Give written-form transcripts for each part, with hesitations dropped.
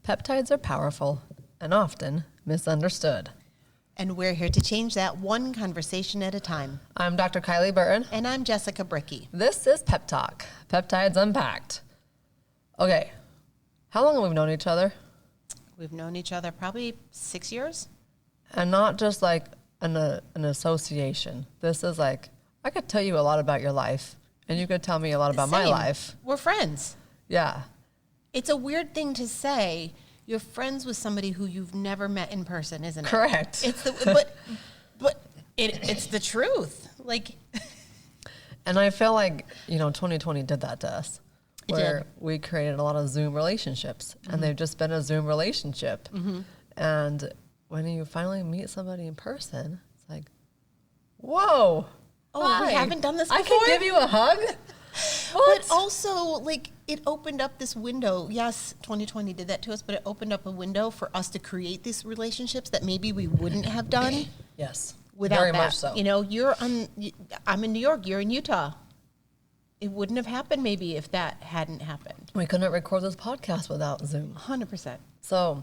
Peptides are powerful and often misunderstood. And we're here to change that one conversation at a time. I'm Dr. Kylie Burton. And I'm Jessica Briecke. This is Pep Talk, Peptides Unpacked. Okay, how long have we known each other? We've known each other probably 6 years. And not just like an association. This is like, I could tell you a lot about your life, and you could tell me a lot about my life. We're friends. Yeah. It's a weird thing to say. You're friends with somebody who you've never met in person, isn't it? Correct. It's it's the truth. Like, and I feel like 2020 did that to us, where did. we created a lot of Zoom relationships, and they've just been a Zoom relationship. And when you finally meet somebody in person, it's like, whoa. oh, hi. we haven't done this before? I can give you a hug. What? But also, like, it opened up this window. Yes, 2020 did that to us, but it opened up a window for us to create these relationships that maybe we wouldn't have done Yes. without Very that. much so. I'm in New York, you're in Utah. It wouldn't have happened maybe if that hadn't happened. We couldn't record this podcast without Zoom. 100%. So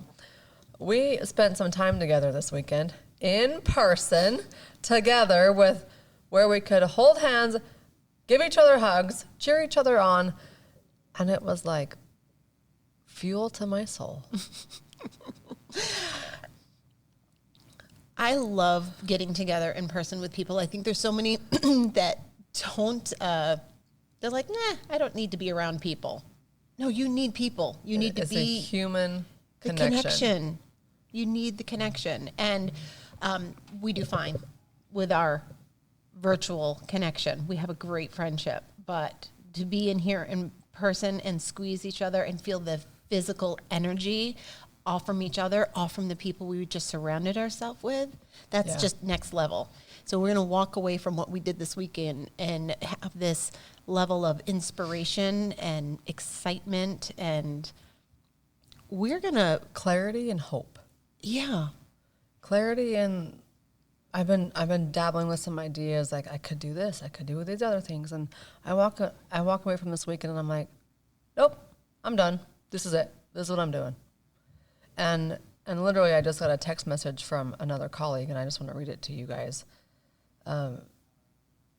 we spent some time together this weekend in person together with where we could hold hands, give each other hugs, cheer each other on. And it was like fuel to my soul. I love getting together in person with people. I think there's so many that don't, they're like, nah, I don't need to be around people. No, you need people. You need It's to be a human the connection. You need the connection. And we do fine with our virtual connection. We have a great friendship. But to be in here in person and squeeze each other and feel the physical energy all from each other, all from the people we just surrounded ourselves with, that's just next level. So we're going to walk away from what we did this weekend and have this level of inspiration and excitement, and we're going to... Clarity and hope. Yeah. Clarity, and I've been dabbling with some ideas, like I could do this, I could do these other things, and I walk away from this weekend and I'm like, nope, I'm done. This is it. This is what I'm doing. And literally, I just got a text message from another colleague, and I just want to read it to you guys.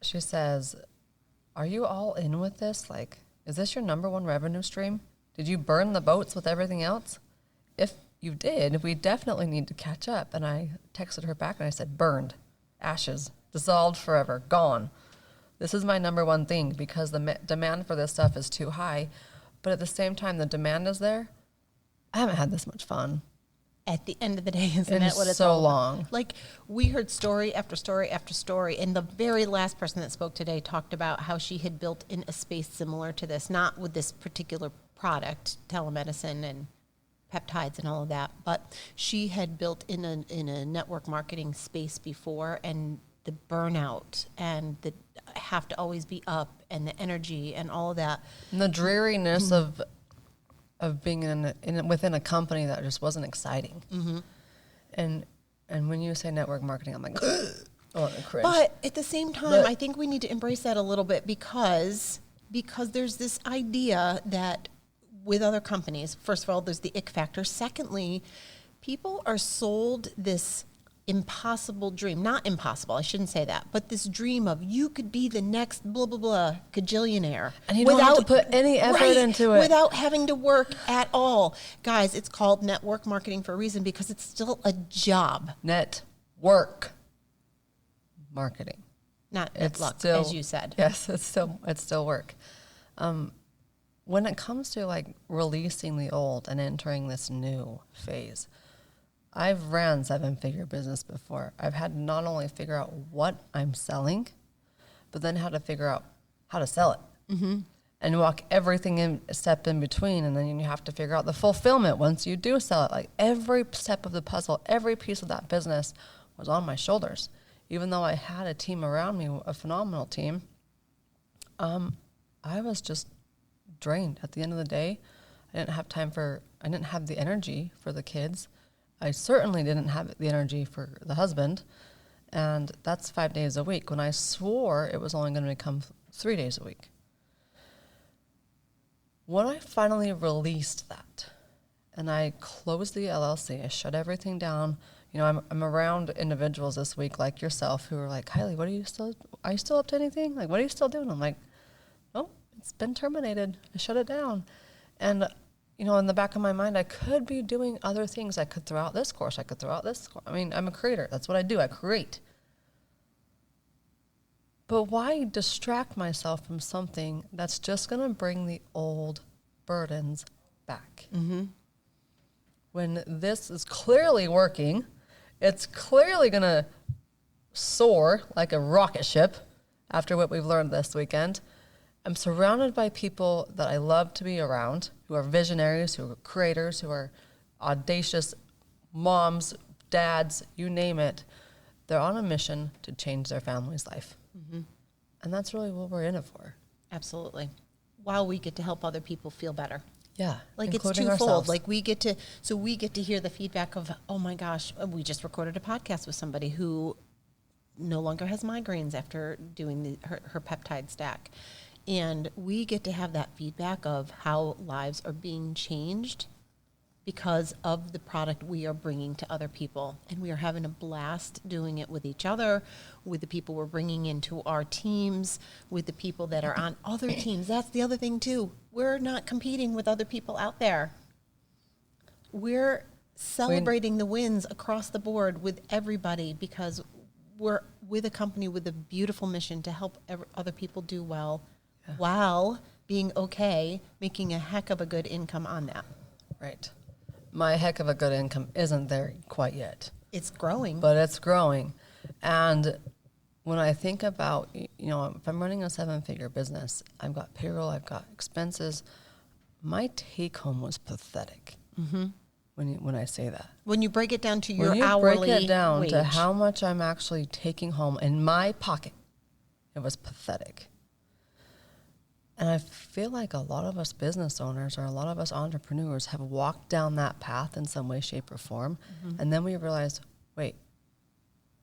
She says, "Are you all in with this? Like, is this your number one revenue stream? Did you burn the boats with everything else? If you did, we definitely need to catch up." And I texted her back and I said, burned, ashes, dissolved forever, gone. This is my number one thing because the demand for this stuff is too high. But at the same time, the demand is there. I haven't had this much fun. At the end of the day, isn't that what it's so all long. about? Like, we heard story after story after story, and the very last person that spoke today talked about how she had built in a space similar to this, not with this particular product, telemedicine and peptides and all of that, but she had built in a network marketing space before, and the burnout and the have to always be up and the energy and all of that. And the dreariness of being within a company that just wasn't exciting. And when you say network marketing, I'm like, oh, cringe. But at the same time, I think we need to embrace that a little bit because there's this idea that with other companies, first of all, there's the ick factor. Secondly, people are sold this impossible dream. Not impossible, I shouldn't say that, but this dream of you could be the next blah, blah, blah gajillionaire. And you don't have to put any effort into it. Without having to work at all. Guys, it's called network marketing for a reason because it's still a job. Network marketing. Not It's luck, still, as you said. Yes, it's still work. When it comes to like releasing the old and entering this new phase, I've ran 7-figure business before. I've had to not only figure out what I'm selling, but then how to figure out how to sell it. And walk everything in step in between, and then you have to figure out the fulfillment once you do sell it. Like every step of the puzzle, every piece of that business was on my shoulders. Even though I had a team around me, a phenomenal team, I was just drained. At the end of the day, I didn't have the energy for the kids. I certainly didn't have the energy for the husband, and that's 5 days a week when I swore it was only going to become 3 days a week. When I finally released that and I closed the LLC. I shut everything down. You know, I'm around individuals this week like yourself who are like, Kylie, are you still up to anything? Like, what are you still doing? I'm like, oh, it's been terminated. I shut it down. And, you know, in the back of my mind, I could be doing other things. I could throw out this course. I could throw out this course. I mean, I'm a creator. That's what I do. I create. But why distract myself from something that's just going to bring the old burdens back? Mm-hmm. When this is clearly working, it's clearly going to soar like a rocket ship after what we've learned this weekend. I'm surrounded by people that I love to be around, who are visionaries, who are creators, who are audacious moms, dads, you name it. They're on a mission to change their family's life. Mm-hmm. And that's really what we're in it for. Absolutely. While we get to help other people feel better. Yeah. Like it's twofold. Ourselves. Like we get to hear the feedback of, oh my gosh, we just recorded a podcast with somebody who no longer has migraines after doing her peptide stack. And we get to have that feedback of how lives are being changed because of the product we are bringing to other people. And we are having a blast doing it with each other, with the people we're bringing into our teams, with the people that are on other teams. That's the other thing, too. We're not competing with other people out there. We're celebrating the wins across the board with everybody because we're with a company with a beautiful mission to help other people do well while being okay, making a heck of a good income on that. Right. My heck of a good income isn't there quite yet. It's growing. But it's growing. And when I think about, you know, if I'm running a 7-figure business, I've got payroll, I've got expenses, my take home was pathetic. Mm-hmm. When I say that. When you break it down to your hourly wage. When you break it down wage. to how much I'm actually taking home in my pocket, it was pathetic. And I feel like a lot of us business owners or a lot of us entrepreneurs have walked down that path in some way, shape, or form. Mm-hmm. And then we realize, wait,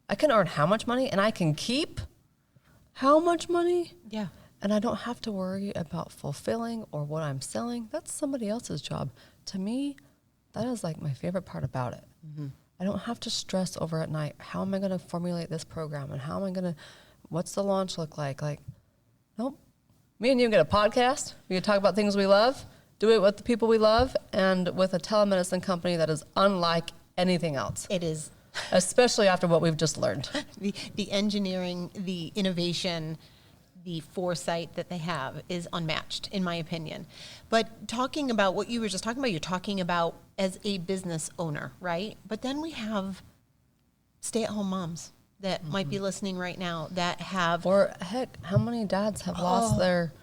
I can earn how much money and I can keep how much money? Yeah. And I don't have to worry about fulfilling or what I'm selling. That's somebody else's job. To me, that is like my favorite part about it. Mm-hmm. I don't have to stress over at night, how am I going to formulate this program and what's the launch look like? Like, nope. Me and you get a podcast. We can talk about things we love, do it with the people we love, and with a telemedicine company that is unlike anything else. It is. Especially after what we've just learned. The engineering, the innovation, the foresight that they have is unmatched, in my opinion. But talking about what you were just talking about, you're talking about as a business owner, right? But then we have stay-at-home moms that might be listening right now that have... Or heck, how many dads have lost their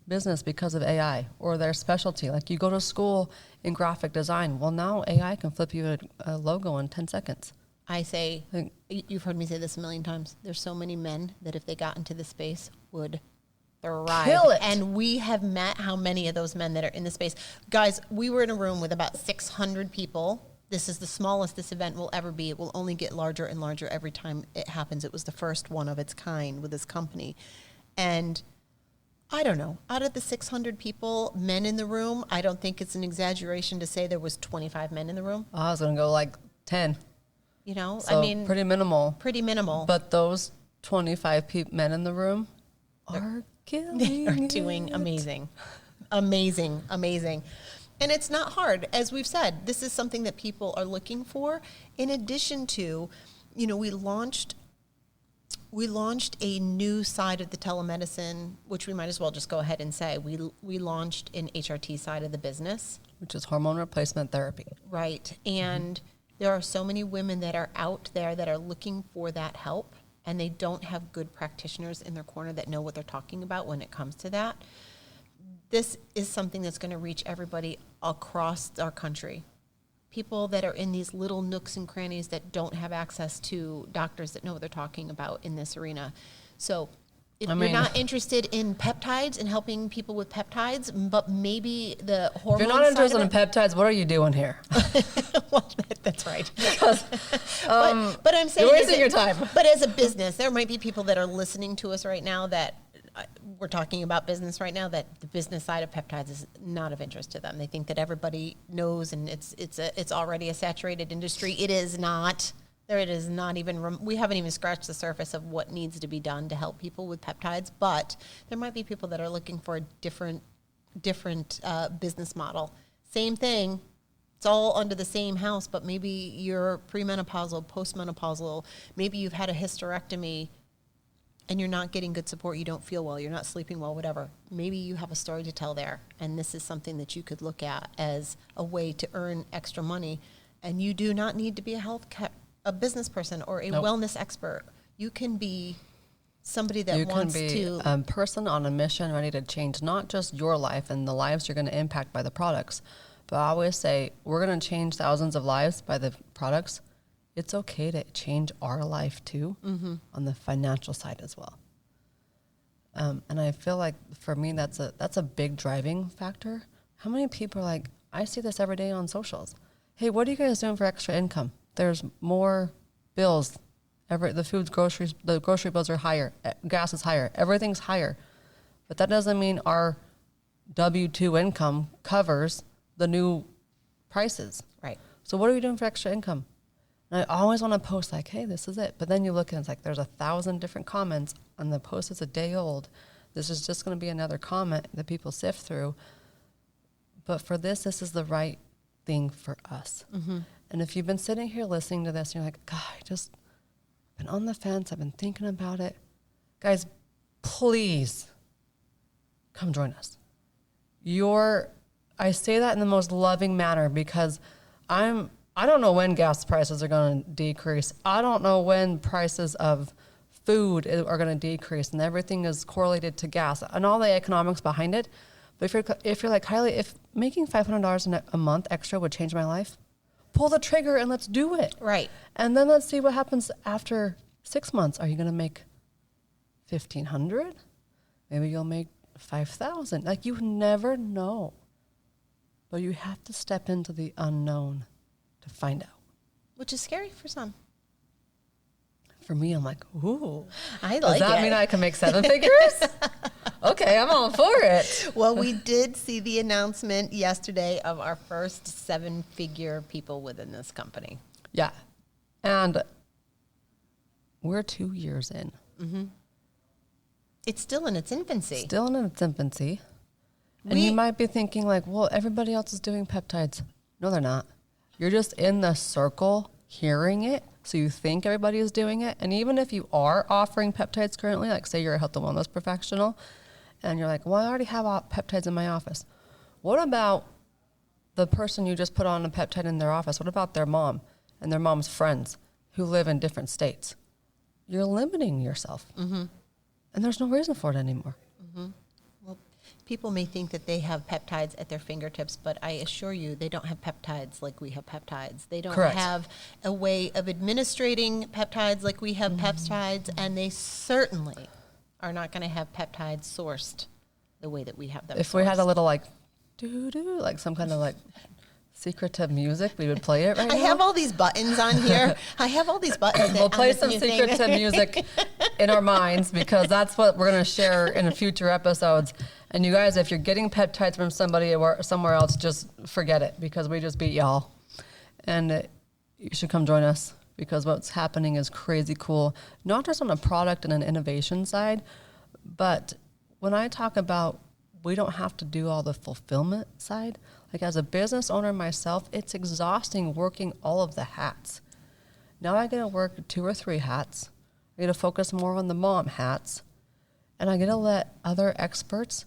business because of AI or their specialty? Like you go to school in graphic design. Well, now AI can flip you a logo in 10 seconds. I say, you've heard me say this a million times, there's so many men that if they got into this space would thrive. Kill it. And we have met how many of those men that are in the space. Guys, we were in a room with about 600 people. This is the smallest this event will ever be. It will only get larger and larger every time it happens. It was the first one of its kind with this company. And I don't know, out of the 600 people, men in the room, I don't think it's an exaggeration to say there was 25 men in the room. I was going to go like 10. You know, so I mean, pretty minimal. Pretty minimal. But those 25 men in the room are killing They are doing amazing. Amazing. And it's not hard. As we've said, this is something that people are looking for. In addition to, you know, we launched a new side of the telemedicine, which we might as well just go ahead and say. We launched an HRT side of the business. Which is hormone replacement therapy. Right. And there are so many women that are out there that are looking for that help, and they don't have good practitioners in their corner that know what they're talking about when it comes to that. This is something that's going to reach everybody across our country. People that are in these little nooks and crannies that don't have access to doctors that know what they're talking about in this arena. So if you're not interested in peptides and helping people with peptides, but maybe the hormone If you're not interested in peptides, what are you doing here? Well, that's right. But I'm saying, you're wasting your time. But as a business, there might be people that are listening to us right now that we're talking about business right now, that the business side of peptides is not of interest to them. They think that everybody knows, and it's already a saturated industry. It is not. It is not even. We haven't even scratched the surface of what needs to be done to help people with peptides. But there might be people that are looking for a different business model. Same thing. It's all under the same house, but maybe you're premenopausal, postmenopausal. Maybe you've had a hysterectomy and you're not getting good support. You don't feel well. You're not sleeping well, whatever. Maybe you have a story to tell there. And this is something that you could look at as a way to earn extra money. And you do not need to be a business person or a wellness expert. You can be somebody that wants to. You can be a person on a mission ready to change not just your life and the lives you're going to impact by the products. But I always say, we're going to change thousands of lives by the products. It's okay to change our life too, on the financial side as well. And I feel like for me, that's a big driving factor. How many people are like, I see this every day on socials. Hey, what are you guys doing for extra income? There's more bills. The grocery bills are higher. Gas is higher. Everything's higher. But that doesn't mean our W-2 income covers the new prices. Right. So what are we doing for extra income? And I always want to post like, hey, this is it. But then you look and it's like there's 1,000 different comments and the post is a day old. This is just going to be another comment that people sift through. But for this is the right thing for us. And if you've been sitting here listening to this and you're like, God, I just been on the fence. I've been thinking about it. Guys, please come join us. I say that in the most loving manner because I don't know when gas prices are going to decrease. I don't know when prices of food are going to decrease, and everything is correlated to gas and all the economics behind it. But if you're like, Kylie, if making $500 a month extra would change my life, pull the trigger and let's do it. Right. And then let's see what happens after 6 months. Are you going to make $1,500? Maybe you'll make $5,000. Like, you never know. But you have to step into the unknown to find out. Which is scary for some. For me, I'm like, ooh. I like it. Does that mean I can make 7 figures? Okay, I'm all for it. Well, we did see the announcement yesterday of our first 7-figure people within this company. Yeah. And we're 2 years in. It's still in its infancy. And you might be thinking like, well, everybody else is doing peptides. No, they're not. You're just in the circle hearing it. So you think everybody is doing it. And even if you are offering peptides currently, like say you're a health and wellness professional, and you're like, well, I already have peptides in my office. What about the person you just put on a peptide in their office? What about their mom and their mom's friends who live in different states? You're limiting yourself. And there's no reason for it anymore. Well, people may think that they have peptides at their fingertips, but I assure you they don't have peptides like we have peptides. They don't have a way of administrating peptides like we have peptides, and they certainly are not going to have peptides sourced the way that we have them If we had a little like doo-doo, like some kind of like secretive music, we would play it right now. I have all these buttons on here. We'll play some secretive music in our minds because that's what we're going to share in future episodes. And you guys, if you're getting peptides from somebody or somewhere else, just forget it because we just beat y'all. And you should come join us because what's happening is crazy cool, not just on a product and an innovation side, but when I talk about we don't have to do all the fulfillment side. Like as a business owner myself, it's exhausting working all of the hats. Now I get to work 2 or 3 hats. I get to focus more on the mom hats. And I get to let other experts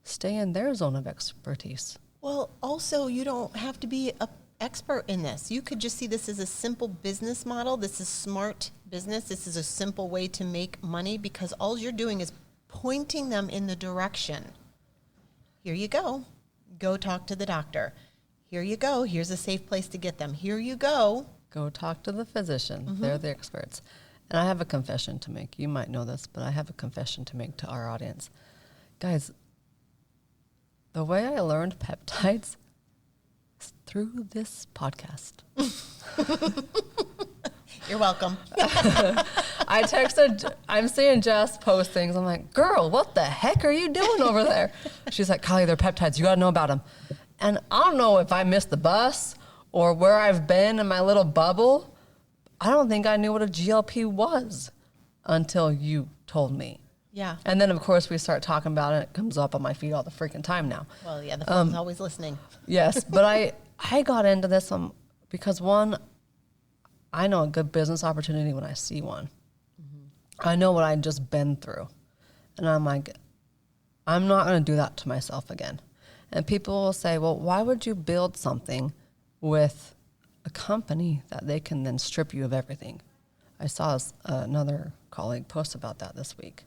stay in their zone of expertise. Well, also, you don't have to be an expert in this. You could just see this as a simple business model. This is smart business. This is a simple way to make money because all you're doing is pointing them in the direction. Here you go. Go talk to the doctor. Here you go. Here's a safe place to get them. Here you go. Go talk to the physician. They're the experts. And I have a confession to make. You might know this, but I have a confession to make to our audience. Guys, the way I learned peptides is through this podcast. You're welcome. I'm seeing Jess post things. I'm like, girl, what the heck are you doing over there? She's like, Kylie, they're peptides. You got to know about them. And I don't know if I missed the bus or where I've been in my little bubble. I don't think I knew what a GLP was until you told me. Yeah. And then, of course, we start talking about it. It comes up on my feed all the freaking time now. Well, yeah, the phone's always listening. Yes, but I got into this because, one, I know a good business opportunity when I see one. Mm-hmm. I know what I've just been through. And I'm like, I'm not going to do that to myself again. And people will say, well, why would you build something with a company that they can then strip you of everything? I saw another colleague post about that this week.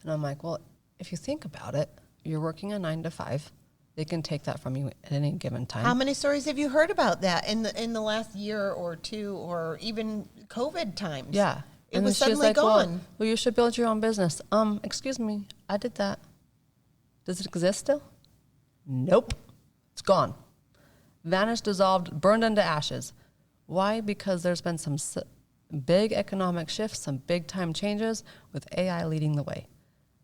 And I'm like, well, if you think about it, you're working a 9 to 5. They can take that from you at any given time. How many stories have you heard about that in the last year or two, or even COVID times? Yeah. It was suddenly gone. Well, you should build your own business. Excuse me, I did that. Does it exist still? Nope. It's gone. Vanished, dissolved, burned into ashes. Why? Because there's been some big economic shifts, some big time changes with AI leading the way.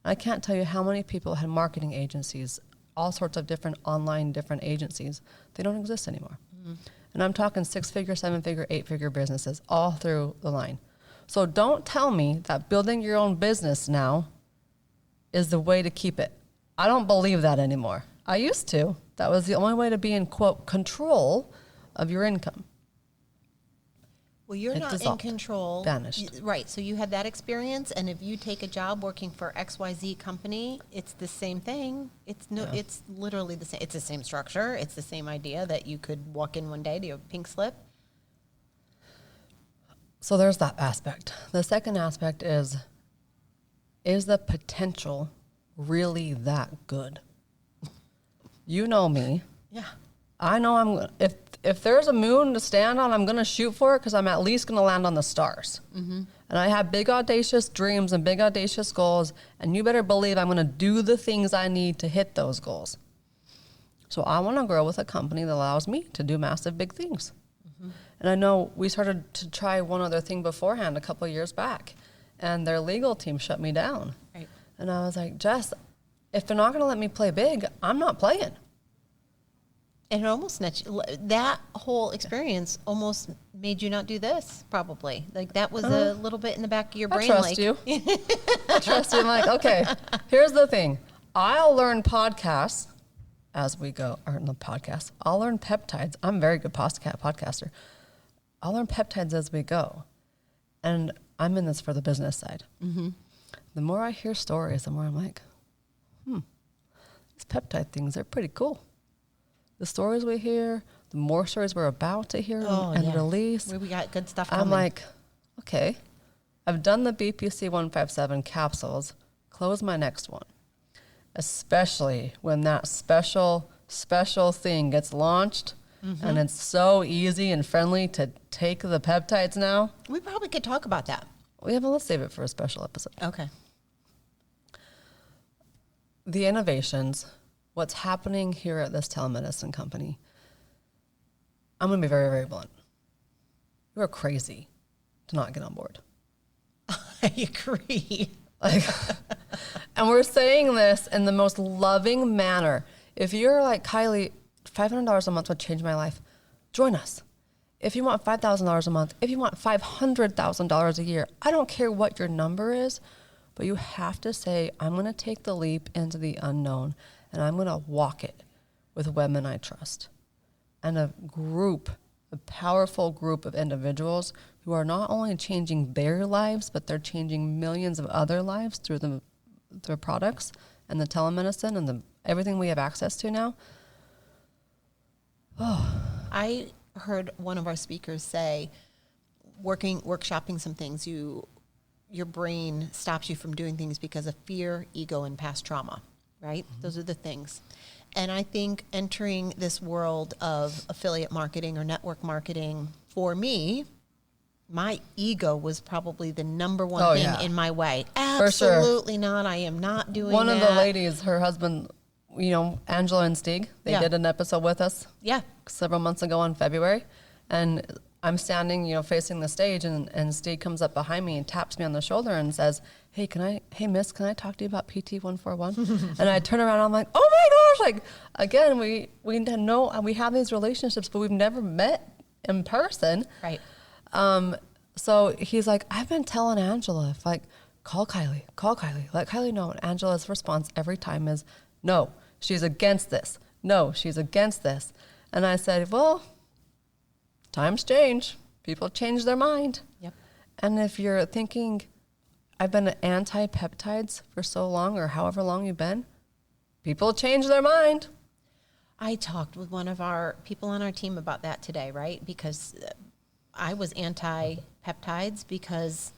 I can't tell you how many people had marketing agencies, all sorts of different online, different agencies. They don't exist anymore. Mm-hmm. And I'm talking 6-figure, 7-figure, 8-figure businesses all through the line. So don't tell me that building your own business now is the way to keep it. I don't believe that anymore. I used to. That was the only way to be in, quote, control of your income. Well, you're not in control. Vanished. Right. So you had that experience, and if you take a job working for XYZ company, it's the same thing. It's literally the same. It's the same structure. It's the same idea that you could walk in one day to your pink slip. So there's that aspect. The second aspect is the potential really that good? You know me. Yeah. I know if there's a moon to stand on, I'm going to shoot for it because I'm at least going to land on the stars. Mm-hmm. And I have big audacious dreams and big audacious goals, and you better believe I'm going to do the things I need to hit those goals. So I want to grow with a company that allows me to do massive big things. Mm-hmm. And I know we started to try one other thing beforehand a couple of years back, and their legal team shut me down. Right. And I was like, Jess, if they're not going to let me play big, I'm not playing. And it almost that whole experience almost made you not do this, probably. Like that was a little bit in the back of your brain. I trust you. I trust you. I'm like, okay, here's the thing. I'll learn podcasts as we go, or no podcasts. I'll learn peptides. I'm a very good podcaster. I'll learn peptides as we go. And I'm in this for the business side. Mm-hmm. The more I hear stories, the more I'm like, these peptide things, they're pretty cool. The stories we hear, the more stories we're about to hear release. We got good stuff coming. I'm like, okay, I've done the BPC 157 capsules. Close my next one. Especially when that special thing gets launched, and it's so easy and friendly to take the peptides now. We probably could talk about that. Let's save it for a special episode. Okay. The innovations, what's happening here at this telemedicine company, I'm going to be very, very blunt. You are crazy to not get on board. I agree. And we're saying this in the most loving manner. If you're like, Kylie, $500 a month would change my life, join us. If you want $5,000 a month, if you want $500,000 a year, I don't care what your number is, but you have to say, I'm going to take the leap into the unknown, and I'm going to walk it with women I trust. And a powerful group of individuals who are not only changing their lives, but they're changing millions of other lives through their products and the telemedicine and everything we have access to now. Oh. I heard one of our speakers say, workshopping some things, your brain stops you from doing things because of fear, ego, and past trauma, right? Mm-hmm. Those are the things. And I think entering this world of affiliate marketing or network marketing, for me, my ego was probably the number one thing in my way. Absolutely not. I am not doing that. One of the ladies, her husband, Angela and Stieg, they did an episode with us several months ago in February. And I'm standing, facing the stage, and Steve comes up behind me and taps me on the shoulder and says, hey miss, can I talk to you about PT 141? And I turn around and I'm like, oh my gosh, like, again, we have these relationships, but we've never met in person. Right. So he's like, I've been telling Angela, call Kylie, let Kylie know. And Angela's response every time is, no, she's against this. No, she's against this. And I said, well, times change. People change their mind. Yep. And if you're thinking, I've been anti-peptides for so long, or however long you've been, people change their mind. I talked with one of our people on our team about that today, right? Because I was anti-peptides because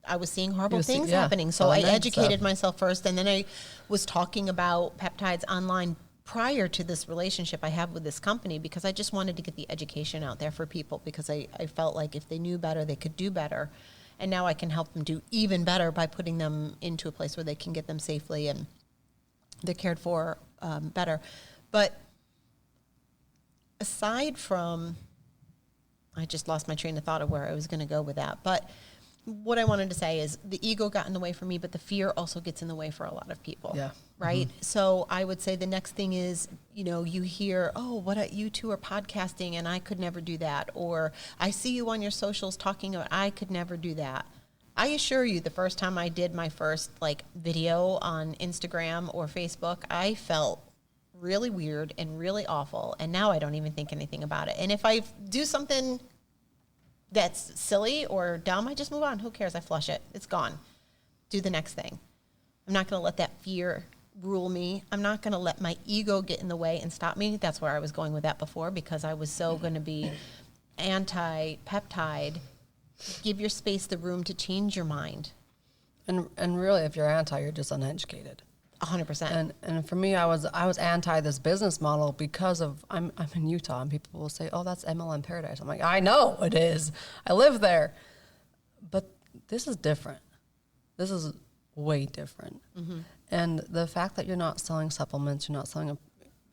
I was seeing horrible things happening. So I educated myself first, and then I was talking about peptides online prior to this relationship I have with this company, because I just wanted to get the education out there for people, because I felt like if they knew better, they could do better. And now I can help them do even better by putting them into a place where they can get them safely and they're cared for better. But aside from, I just lost my train of thought of where I was going to go with that. But what I wanted to say is the ego got in the way for me, but the fear also gets in the way for a lot of people. Yeah. Right? Mm-hmm. So I would say the next thing is, you hear, you two are podcasting and I could never do that. Or I see you on your socials talking about, I could never do that. I assure you, the first time I did my first video on Instagram or Facebook, I felt really weird and really awful. And now I don't even think anything about it. And if I do something that's silly or dumb, I just move on. Who cares? I flush it. It's gone. Do the next thing. I'm not going to let that fear rule me. I'm not going to let my ego get in the way and stop me. That's where I was going with that before, because I was so going to be anti-peptide. Give your space the room to change your mind. And really, if you're anti, you're just uneducated. 100%. And for me, I was anti this business model because of I'm in Utah, and people will say, oh, that's MLM paradise. I'm like, I know it is. I live there. But this is different. This is way different. Mm-hmm. And the fact that you're not selling supplements, you're not selling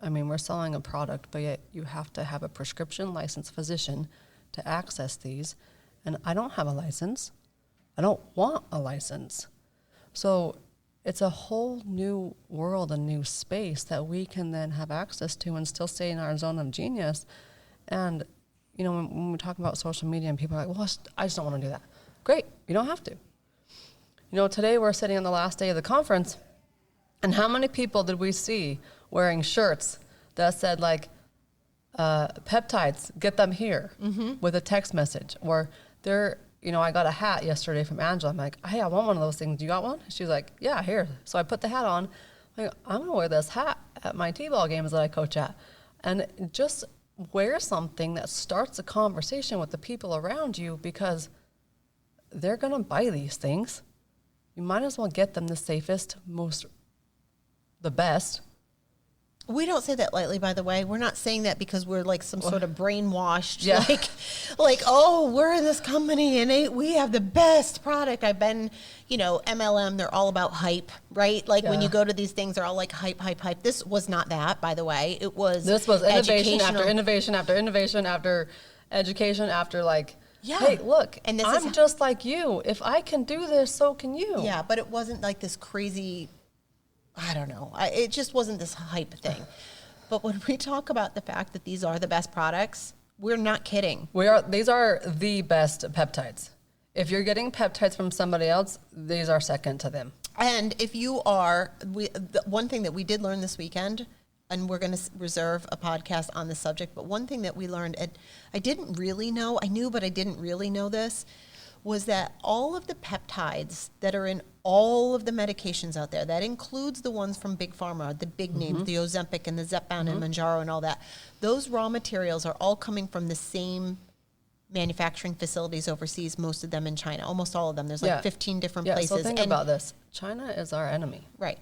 we're selling a product, but yet you have to have a prescription licensed physician to access these. And I don't have a license. I don't want a license. So it's a whole new world, a new space that we can then have access to and still stay in our zone of genius. And, when we talk about social media and people are like, well, I just don't want to do that. Great, you don't have to. Today we're sitting on the last day of the conference, and how many people did we see wearing shirts that said peptides, get them here, mm-hmm. with a text message? Or I got a hat yesterday from Angela. I'm like, hey, I want one of those things. Do you got one? She's like, yeah, here. So I put the hat on. I'm going to wear this hat at my T-ball games that I coach at. And just wear something that starts a conversation with the people around you, because they're going to buy these things. You might as well get them the safest, the best. We don't say that lightly, by the way. We're not saying that because we're some sort of brainwashed, yeah. We're in this company and we have the best product. I've been, MLM, they're all about hype, right? When you go to these things, they're all hype. This was not that, by the way. This was innovation after innovation after innovation after education after hey, look, and I'm just like you. If I can do this, so can you. Yeah, but it wasn't this crazy, I don't know. It just wasn't this hype thing. But when we talk about the fact that these are the best products, we're not kidding. These are the best peptides. If you're getting peptides from somebody else, these are second to them. And if you are, one thing that we did learn this weekend, and we're going to reserve a podcast on the subject, but one thing that we learned, and I didn't really know, I knew, but I didn't really know this, was that all of the peptides that are in all of the medications out there, that includes the ones from Big Pharma, the big names, mm-hmm. the Ozempic and the Zepbound and Mounjaro and all that, those raw materials are all coming from the same manufacturing facilities overseas, most of them in China, almost all of them. There's 15 different places. So think about this. China is our enemy. Right.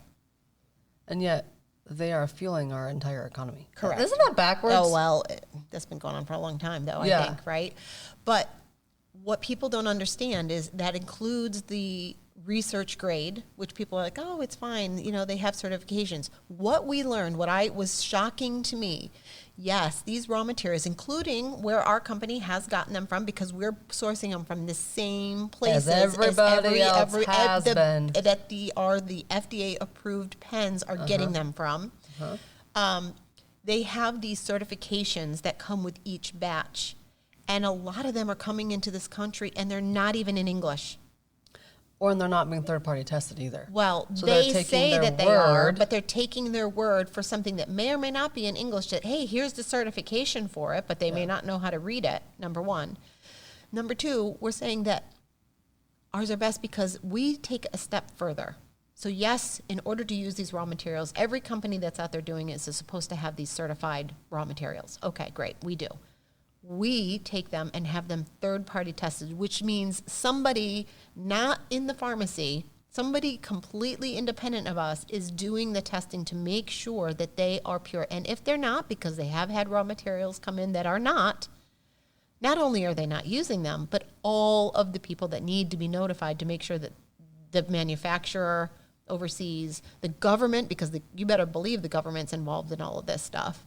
And yet they are fueling our entire economy. Correct. Isn't that backwards? Oh, well, that's been going on for a long time, though, I think, right? But what people don't understand is that includes the research grade, which people are like, oh, it's fine. You know, they have certifications. What we learned, what I was shocking to me, yes, these raw materials, including where our company has gotten them from, because we're sourcing them from the same places as everybody else has been. That the FDA approved pens are getting them from. They have these certifications that come with each batch. And a lot of them are coming into this country and they're not even in English. Or they're not being third-party tested either. Well, so they say that they are, but they're taking their word for something that may or may not be in English that, hey, here's the certification for it, but they may not know how to read it, number one. Number two, we're saying that ours are best because we take a step further. So yes, in order to use these raw materials, every company that's out there doing it is supposed to have these certified raw materials. Okay, great, we do. We take them and have them third-party tested, which means somebody not in the pharmacy, somebody completely independent of us is doing the testing to make sure that they are pure. And if they're not, because they have had raw materials come in that are not only are they not using them, but all of the people that need to be notified to make sure that the manufacturer overseas, the government, because you better believe the government's involved in all of this stuff,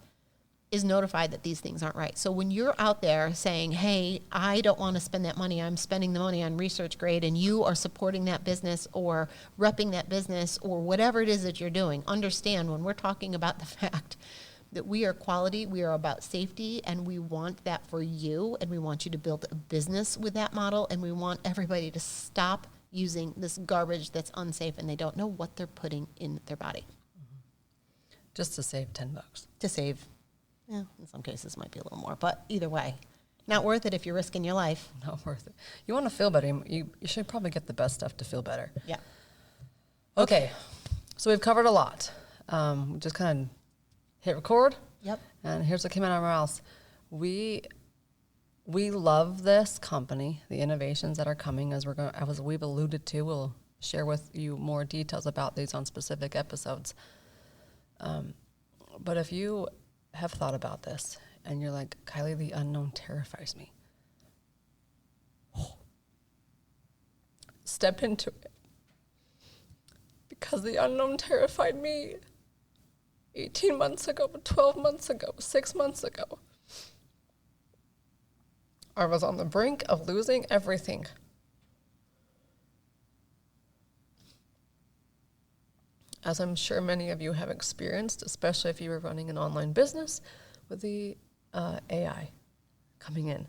is notified that these things aren't right. So when you're out there saying, hey, I don't want to spend that money, I'm spending the money on research grade, and you are supporting that business or repping that business or whatever it is that you're doing, understand when we're talking about the fact that we are quality, we are about safety, and we want that for you, and we want you to build a business with that model, and we want everybody to stop using this garbage that's unsafe and they don't know what they're putting in their body. Just to save $10. To save, in some cases might be a little more, but either way, not worth it if you're risking your life. Not worth it. You want to feel better, you should probably get the best stuff to feel better. Yeah. Okay, so we've covered a lot. We just kind of hit record. Yep. And here's what came out of our mouths. We love this company, the innovations that are coming, as we've alluded to. We'll share with you more details about these on specific episodes. But if you have thought about this and you're like, Kylie, the unknown terrifies me. Step into it. Because the unknown terrified me 18 months ago, 12 months ago, 6 months ago. I was on the brink of losing everything. As I'm sure many of you have experienced, especially if you were running an online business with the AI coming in.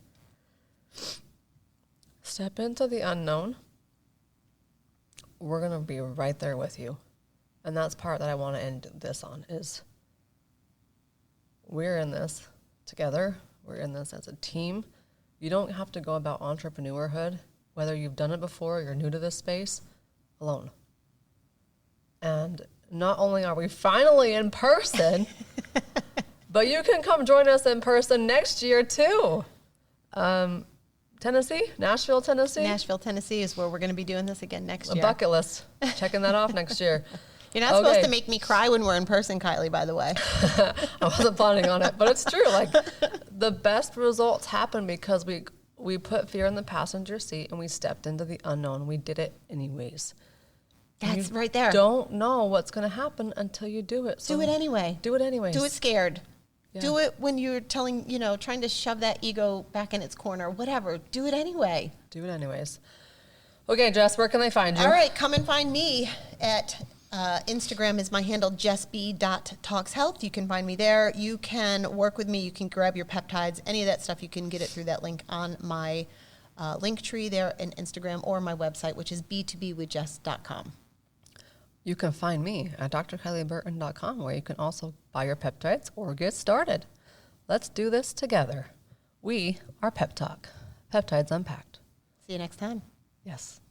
Step into the unknown. We're going to be right there with you. And that's part that I want to end this on is we're in this together. We're in this as a team. You don't have to go about entrepreneurhood, whether you've done it before or you're new to this space, alone. And not only are we finally in person, but you can come join us in person next year too. Tennessee? Nashville, Tennessee? Nashville, Tennessee is where we're going to be doing this again next year. A bucket list. Checking that off next year. You're not supposed to make me cry when we're in person, Kylie, by the way. I wasn't planning on it, but it's true. Like, the best results happen because we put fear in the passenger seat and we stepped into the unknown. We did it anyways. That's right there. Don't know what's going to happen until you do it. So do it anyway. Do it anyways. Do it scared. Yeah. Do it when you're trying to shove that ego back in its corner, whatever. Do it anyway. Do it anyways. Okay, Jess, where can they find you? All right, come and find me at Instagram is my handle, jessb.talkshealth. You can find me there. You can work with me. You can grab your peptides, any of that stuff. You can get it through that link on my link tree there in Instagram or my website, which is b2bwithjess.com. You can find me at drkylieburton.com, where you can also buy your peptides or get started. Let's do this together. We are Pep Talk. Peptides Unpacked. See you next time. Yes.